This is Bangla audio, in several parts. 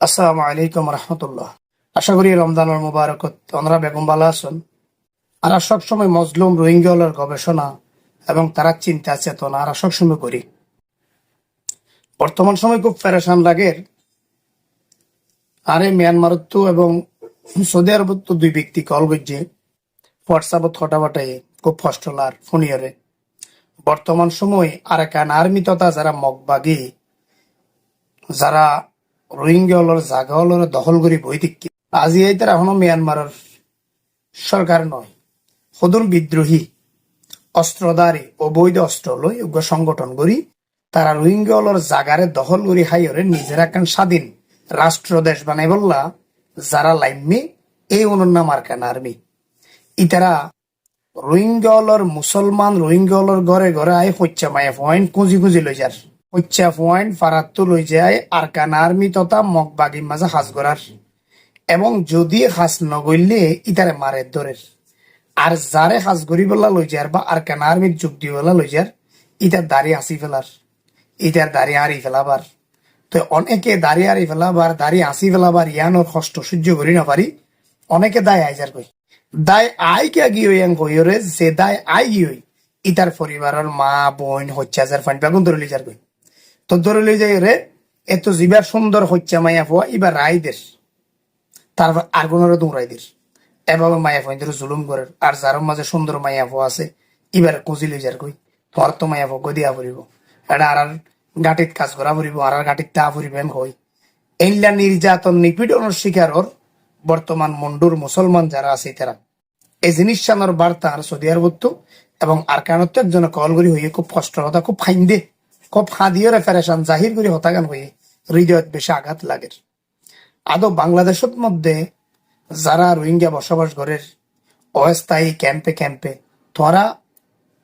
আসসালামু আলাইকুম রহমতুল্লাহ। আশা করি রমজানুল মুবারকত ওনারা বেগম ভালো আছেন। আমরা সবসময় মজলুম রোহিঙ্গার গবেষণা এবং তারা চিন্তা চেতনা আমরা সবসময় করি। বর্তমান সময় খুব পেরেশান লাগে। আরে মিয়ানমারত তো এবং সৌদি আরবত তো দুই ব্যক্তি কল করছে হোয়াটসঅ্যাপত হটাবাটাই খুব কষ্ট লার ফোনিয়রে। বর্তমান সময় আরাকান আর্মি তথা যারা মগবাগী যারা রোহিঙ্গা জাগা দখল করি বই দিকে আজি এই তারা এখনো মিয়ানমারের সরকার নয়, সদর বিদ্রোহী অস্ত্রধারী অবৈধ অস্ত্র লই উগ্র সংগঠন করি তারা রোহিঙ্গা জাগারে দখল করি হাইরে নিজের একখান স্বাধীন রাষ্ট্র দেশ বানাই বললা যারা লাইমে এই অনন্যা মার্কান আর্মি ইতারা রোহিঙ্গা মুসলমান রোহিঙ্গা ঘরে ঘরে আই হচ্ছা মায়া পয়েন্ট খুঁজি খুঁজি লই যার হচ্ছা পয়েন্ট ফারাত্তু লই যায় আরকান আর্মি তথা মগবাগির মাঝে হাজ করার এবং যদি হাজ নগরলে ইতারে মারে ধরে আর যারে হাজ করি বলা লই যার বা আরকান আর্মির যোগ দিয়ে বলা লই যার ইতার দাড়ি হাসি ফেলার ইতার দাড়ি হারি ফেলাবার। তো অনেকে দাড়ি হারি ফেলাবার দাড়ি হাসি ফেলাবার ইয়ানোর কষ্ট সহ্য করি না পারি অনেকে দায় আইজার কই দায় আই কে গিয়ে কইরে যে দায় আই গিয়ে ইতার পরিবারের মা বোন হচ্ছা যার ফাইন বেগুন ধরে লিজার কই তো ধরে লই যাই রে এত জিবার সুন্দর হচ্ছা মাইয়া ফোয়া এবার রাই দের তারপর আগুনের দৌড়াই দের এভাবে মায়া ফোন ধরে জুলুম করে আর যার মাঝে সুন্দর মাইয়া ফোয়া আছে এবার কুজি লই যার কই তোমার তো মাইয়া ফোক দিয়া পড়িব এটা আর গাটিত কাজ করা পড়িব আর গাটিত তা পড়িব এম হই এইলা নির্যাতন নিপীড়নের শিকারর বর্তমান মন্ডুর মুসলমান যারা আছে তারা এই জিনিস জানার বার্তা আর সৌদি আরবত এবং আরকানত একজনে কল করি হইয়ে খুব কষ্ট হতা খুব ফাইন্দে খুব হাদিয়ে ফেরেশান জাহির করি হতাগান হয়ে হৃদয়ত বেশি আঘাত লাগে। আদৌ বাংলাদেশের মধ্যে যারা রোহিঙ্গা বসবাস করে অস্থায়ী ক্যাম্পে ক্যাম্পে তোরা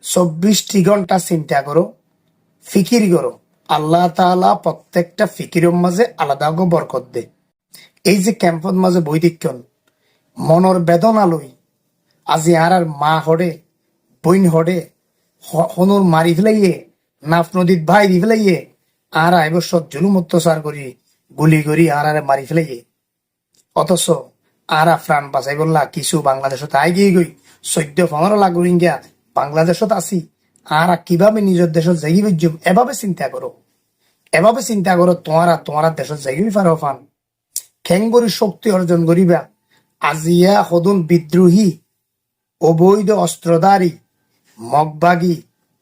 24টি ঘন্টা চিন্তা করো ফিকির করো আল্লাহ তাআলা প্রত্যেকটা ফিকিরের মাঝে আলাদা বরকত দে। এই যে ক্যাম্পের মাঝে বৈদিকন মনের বেদনা লই আজি আর মা হডে বইন হডে হনুর মারি ফেলাইয়ে নাফ নদীত ভাই দি ফেলাইয়ে আর এবছর জুলুম অত্যাচার করি গুলি করি আর মারি ফেলাইয়ে অথচ আর প্রাণ বাঁচাই বললা কিছু বাংলাদেশত আই গিয়ে গই 14-15 লাখ রোহিঙ্গা বাংলাদেশত আছি আর কিভাবে নিজের দেশত যাই বুঝুম এভাবে চিন্তা করো তোমারা দেশত যাই পারো ফান খেংবরি শক্তি অর্জন করিবা আজিয়া সদন বিদ্রোহী অবৈধ অস্ত্রধারী মগবাগী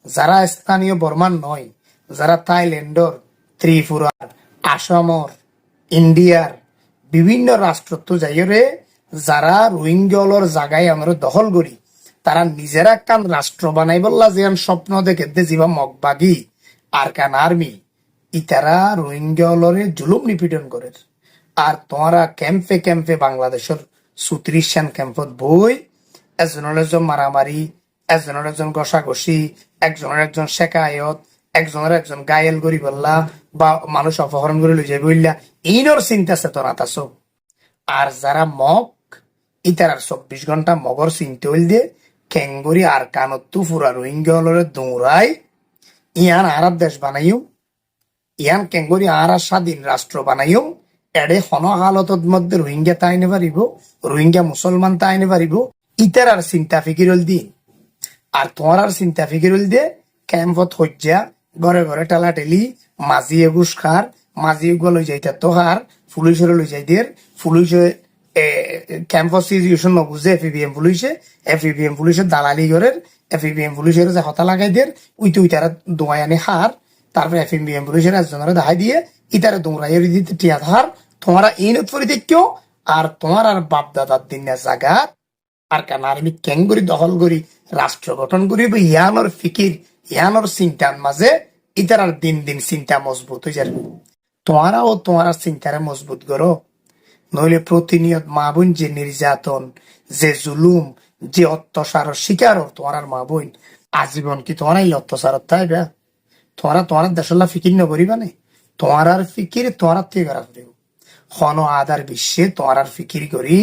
যারা স্থানীয় বর্মান নয় যারা থাইল্যান্ডর ত্রিপুরার আসামর ইন্ডিয়ার বিভিন্ন রাষ্ট্রত্ব যাইরে যারা রোহিঙ্গলর জায়গায় আমরা দখল করি তারা নিজেরা কান রাষ্ট্র বানাই বললা যে স্বপ্ন দেখে যাবা মগবাগী আরকান আর্মি ইতারা রোহিঙ্গলরে জুলুম নিপীড়ন করে আর তোমরা ক্যাম্পে ক্যাম্পে বাংলাদেশের 34 ক্যাম্পত বই একজনের একজন মারামারি একজনের একজন ঘষাঘষি একজনের একজন শেখায়ত একজনের একজন গায়েল করি বললা বা মানুষ অপহরণ করে লই যাই বললা ইনর চিন্তা চেতনা তাছো। আর যারা মগ ইতার 24 ঘন্টা মগর চিন্তা হইল দিয়ে খেঙ্গরি আর কানত্তু ফুরা রোহিঙ্গা দৌড়াই ইয়ান আর দেশ বানাইও ইয়ান কেঙ্গরি আর স্বাধীন রাষ্ট্র বানাইও এডে হন হালতত মধ্যে রোহিঙ্গা তাইনে পারিব রোহিঙ্গা মুসলমান তাইনে পারিব ইতার আর চিন্তা ফিকির হল দিন আর তোমার আর চিন্তা ফিকির হল দিয়ে ক্যাম্পত হজ্জা ঘরে ঘরে টেলা টেলি মাঝি এগুস খার মাঝি এগুলো লই যাইতে তো হার পুলিশের লই যাই দের পুলিশে ক্যাম্পাস সিচুয়েশন নবুঝে এফিবিএম পুলিশের দালালি করে এফিবিএম পুলিশের যে হতা লাগাই দের উইতারা দোয়াই আনি হার তারপরে এফিবিএম পুলিশের একজনের দেখাই দিয়ে ইতারে দৌড়াই দিতে টিয়া হার তোমারা এই নথরি দেখো আর তোমার আর বাপ দাদার দিন জায়গা আর কেন আর্মি ক্যাং করি দখল করি রাষ্ট্র গঠন করি ইয়ানোর ফিকির ইয়ানোর চিন্তার মাঝে ইতার আর দিন দিন চিন্তা মজবুত হয়ে যাবে। তোমারাও তোমার চিন্তারে মজবুত করো নইলে প্রতিনিয়ত মা বোন যে নির্যাতন যে জুলুম যে অত্যাচারের শিকার তোমার মা বোন আজীবন কি তোমার এই অত্যাচার তাইবা তোমার দেশলা ফিকির নকরিবা নে তোমার আর ফিকির তোমার থেকে করা করিব হন আদার বিশ্বে তোমার আর ফিকির করি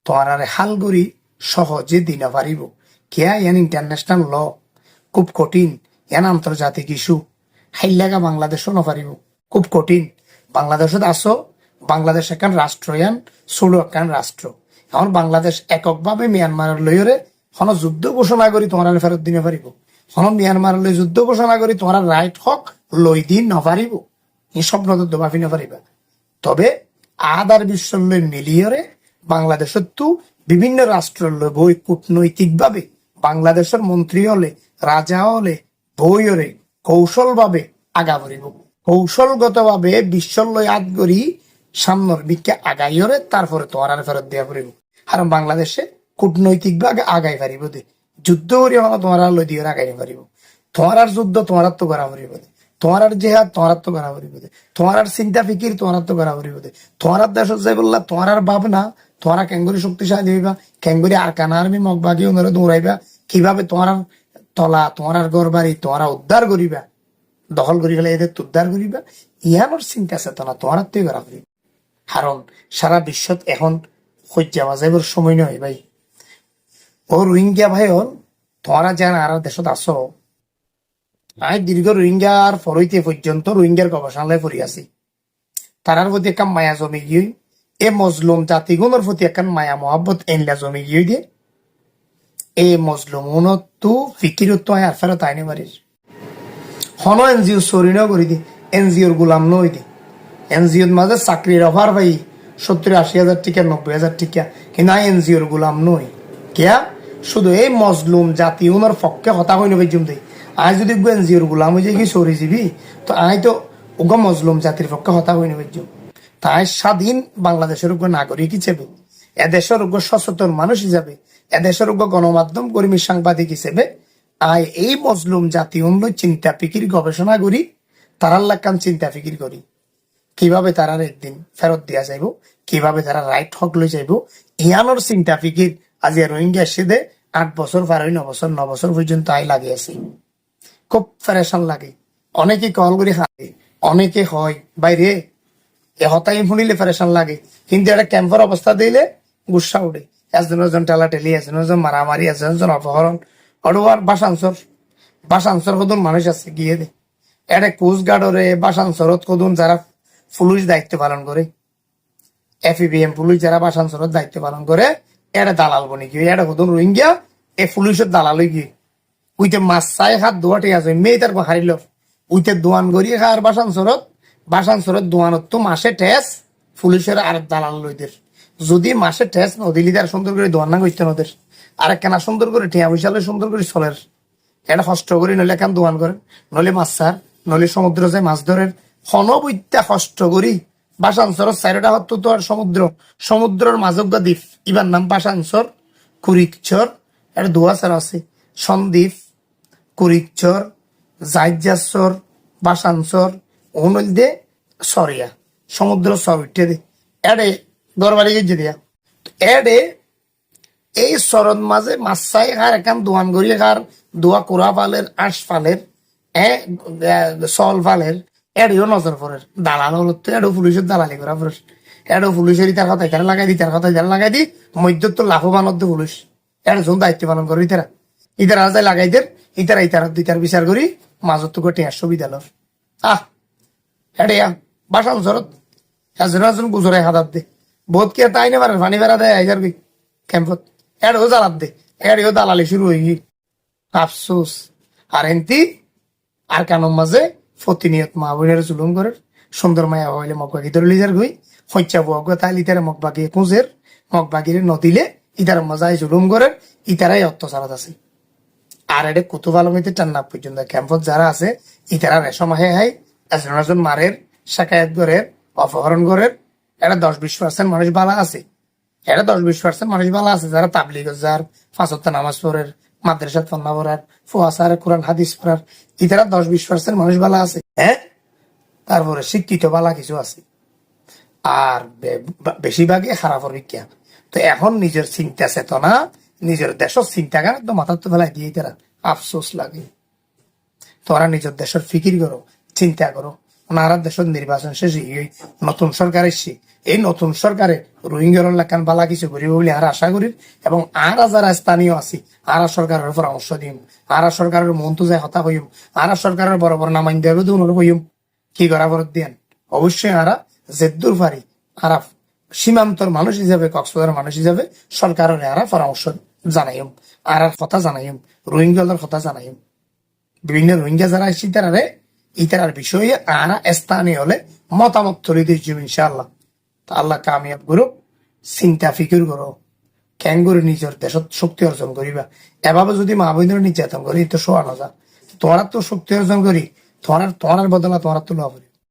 তোমার আর হাল করি সহজে দিন পারিব কেয়া ইয়ান ইন্টারন্যাশনাল ল খুব কঠিন ইয়ান আন্তর্জাতিক ইস্যু হাইলাগা বাংলাদেশও নপারিব খুব কঠিন বাংলাদেশত আসো বাংলাদেশ এখন রাষ্ট্রয়ান ছোট একখান রাষ্ট্র। এখন বাংলাদেশ এককভাবে মিয়ানমারের লইরে হন যুদ্ধ ঘোষণা করি তোমার ফেরত দিনে পারিব, হন মিয়ানমারের লই যুদ্ধ ঘোষণা করি তোমার রাইট হক লই দিন নপারিব, এই স্বপ্ন তো ভাবি নপারিবা। তবে আদার বিশ্বের লই মিলিয়রে বাংলাদেশের তো বিভিন্ন রাষ্ট্রের লই বই কূটনৈতিক ভাবে বাংলাদেশের মন্ত্রী হলে রাজা হলে বইরে কৌশল ভাবে আগা পড়িব, কৌশলগত ভাবে বিশ্বর লই আদ করি সামনের দিকে আগাইরে তারপরে তোমার ফেরত দেওয়া পড়িব। কারণ বাংলাদেশে কূটনৈতিক ভাবে আগাই পারিব দে, যুদ্ধ করি হলো তোমার লই দিয়ে আগাই পারিব, তোমার যুদ্ধ তোমার তো করা পড়িব দে, তোমার জেহাদ তোমার তো করা পড়িব দে, তোমার চিন্তা ফিকির তোমার তো করা পড়িব দে, তোমার দেশ যাই বললা তোমার ভাবনা তোমার ক্যাঙ্গুরি শক্তিশালী হইবা, ক্যাঙ্গুরি আরকান আর্মি মগবাগি ওনারা দৌড়াইবা, কিভাবে তোমার তলা তোমার ঘর বাড়ি তোমার উদ্ধার করিবা, দখল করি ফেলে এদের উদ্ধার করিবা, ইয়ানোর চিন্তা চেতনা তোমার তো করা পড়িব। কারণ সারা বিশ্বত এখন যাওয়া যাইবার সময় নয় ভাই। ও রোহিঙ্গা ভাই হল তোমরা যেন আর দেশত আছো, আমি দীর্ঘ রোহিঙ্গার ফরইতে পর্যন্ত রোহিঙ্গার গবেষণালয় পড়ি আছি, তারার প্রতি একটা মায়া জমি গিয়ে এ মজলুম জাতিগুলোর প্রতি একটা মায়া মহাব্বত এনলা জমি গিয়ে দিয়ে এই মজলুম তো ফিকির তো আর ফেরত আইনে পারিস হন এনজিও সরিন করি দি, এনজিওর গুলাম নই দি, এনজিওর মাঝে চাকরির অফার পাই 70-80 হাজার টিকা 90 হাজার টিকা, কিন্তু আমি এনজিওর গুলাম নই কেয়া শুধু এই মজলুম জাতি উনার পক্ষে হতা হইন বেজুম দেই। আই যদি এনজিওর গুলাম হয়ে যাই সরি যাবি তো আই তো ওগা মজলুম জাতির পক্ষে হতা হইন বেজুম। তাই স্বাধীন বাংলাদেশের উপর নাগরিক হিসেবে, এদেশের উপর সচেতন মানুষ হিসাবে, এদেশের উপর গণমাধ্যম কর্মী সাংবাদিক হিসেবে আই এই মজলুম জাতি অন্য চিন্তা ফিকির গবেষণা করি, তারার লাগান চিন্তা ফিকির করি কিভাবে তারা একদিন ফেরত দিয়া যাইব, কিভাবে তারা রাইট হক লই যাইব, ইয়ানোর চিন্তা ফিকির আজি রোহিঙ্গা এসে দে 8 বছর 9 বছর পর্যন্ত আই লাগে আছি, খুব ফেরেশান লাগে। অনেকে কল করে হাতে, অনেকে হয় বাইরে এ হতাই শুনিলে ফেরেশান লাগে, কিন্তু একটা ক্যাম্পের অবস্থা দিলে গুসা উঠে, একজন টেলা টেলি, একজন মারামারি, একজন অপহরণ, অটোয়ার বাসাঞ্চর কদুন মানুষ আছে গিয়ে দে এটা কোস্টগার্ডরে বাসাঞ্চরত কদুন যারা পুলিশ দায়িত্ব পালন করে, এফিবিএম পুলিশ যারা বাসাঞ্চরত দায়িত্ব পালন করে এটা দালাল বনি গিয়ে এটা কদুন রোহিঙ্গা এ পুলিশের দালাল গিয়ে উইতে মাছ চাই হাত দোয়াটে আছে মেয়ে তার হারিল উইতে দোয়ান গড়িয়ে খার বাসাঞ্চরত দোয়ানত তো মাসে টেস পুলিশের আর দালাল লইদের যদি মাসে টেস নদিলি তার সুন্দর করে দোয়ান না করতে নদের আর কেনা সুন্দর করে টিয়া পয়সালে সুন্দর করে চলের এটা কষ্ট করি নইলে কেন দোয়ান করেন, নইলে মাছ ছাড়, নইলে সমুদ্র যায় মাছ ধরেন, হনবইত্যা কষ্ট করি বাসাঞ্চর 4টা হত্য তো আর সমুদ্রের মাজজ্ঞ দ্বীপ ইবার নাম বাসাঞ্চর, কুরিকচর, এটা দোয়াচার আছে, সন্দ্বীপ, কুরিকচর, জাইজাচর, বাসাঞ্চর, ওনল দে সরিয়া সমুদ্র সব উঠে দে এডে দরবারি গেছে দিয়া এডে এই শরৎ মাঝে মাছাই খার একান দোয়ান গড়িয়ে খার দোয়া কোরা ফালের আঁশ ফালের সল ফালের এডিও নজর পড়ে দালাল হল তো এডো পুলিশের দালালি করা পড়ে এডো পুলিশের ইতার কথা এখানে লাগাই দি তার কথা এখানে লাগাই দি মধ্য তো লাভবান হতো পুলিশ এর যোন দায়িত্ব পালন করে ইতারা যায় লাগাই দের ইতার বিচার করি মাজত তো গোটে সুবিধা লর এডে বাসান শরৎ একজন গুজরাই হাতার দে বহুত কে তাই না পারে পানি বেড়া দেয় হাজার ক্যাম্পত এডও জ্বালাত দে এডও দালালি শুরু হয়ে গিয়ে আফসোস। আর এনতি আর কানুন মাঝে প্রতিনিয়ত মা বোনের জুলুম করে সুন্দর মায়া হইলে মগবাগি ধরে লিজার গই হইচা বুয়া তাইলে ইতারে মগবাগি খুঁজের মগবাগিরে নদিলে ইতার মজায় জুলুম করে ইতারাই অত্যাচারত আছে। আর এটা কুতুব আলমীতে টান্না পর্যন্ত ক্যাম্পত যারা আছে ইতারা রেশম হাই একজন মারের শাকায়াত গড়ের অপহরণ গড়ের এটা 10-20% মানুষ ভালো আছে, এটা 10-20% মানুষ ভালো আছে যারা তাবলিগ যার 5 ওয়াক্ত নামাজ পড়ের, মাদ্রাসাত পন্না পড়ার, ফুয়াসার কোরআন হাদিস পড়ার, ইতারা 10-20% মানুষ ভালো আছে। হ্যাঁ, তারপরে শিক্ষিত বালা কিছু আছে আর বেশিরভাগই খারাপের বিজ্ঞা। তো এখন নিজের চিন্তা চেতনা নিজের দেশের চিন্তা করে তো মাথার তো ফেলাই দিয়ে তারা আফসোস লাগে। তোরা নিজের দেশের ফিকির করো, চিন্তা করো। ওনারা দেশের নির্বাচন শেষে নতুন সরকার এসছে, এই নতুন সরকারে রোহিঙ্গার লাগান বালা কিছু করিব বলে আর আশা করি এবং আর যারা স্থানীয় আছি আর সরকারের পরামর্শ দিম, আর সরকারের মন্ত্র যায় হতা হইম, আর সরকারের বড় বড় নামাইন দেবে তো হইম কি করা বরত দিয়ান অবশ্যই আরা জেদ্দুর পারি আরা সীমান্তর মানুষ হিসাবে, কক্সবাজারের মানুষ হিসাবে সরকারের আরা পরামর্শ জানাইম, আর কথা জানাইম, রোহিঙ্গাদের কথা জানাইম, বিভিন্ন রোহিঙ্গা যারা আসছে তারারে ইতার বিষয়ে আরা স্থানীয় হলে মতামত তুলে দিচ্ছি ইনশাআল্লাহ। তা আল্লাহ কামিয়াব করুক। চিন্তা ফিকির করো কেন করে নিজের দেশত শক্তি অর্জন করিবা। এভাবে যদি মা বোনের নির্যাতন করি তো শোয়ানো যা, তোমার তো শক্তি অর্জন করি, তোমার বদলা তোমার তো লওয়া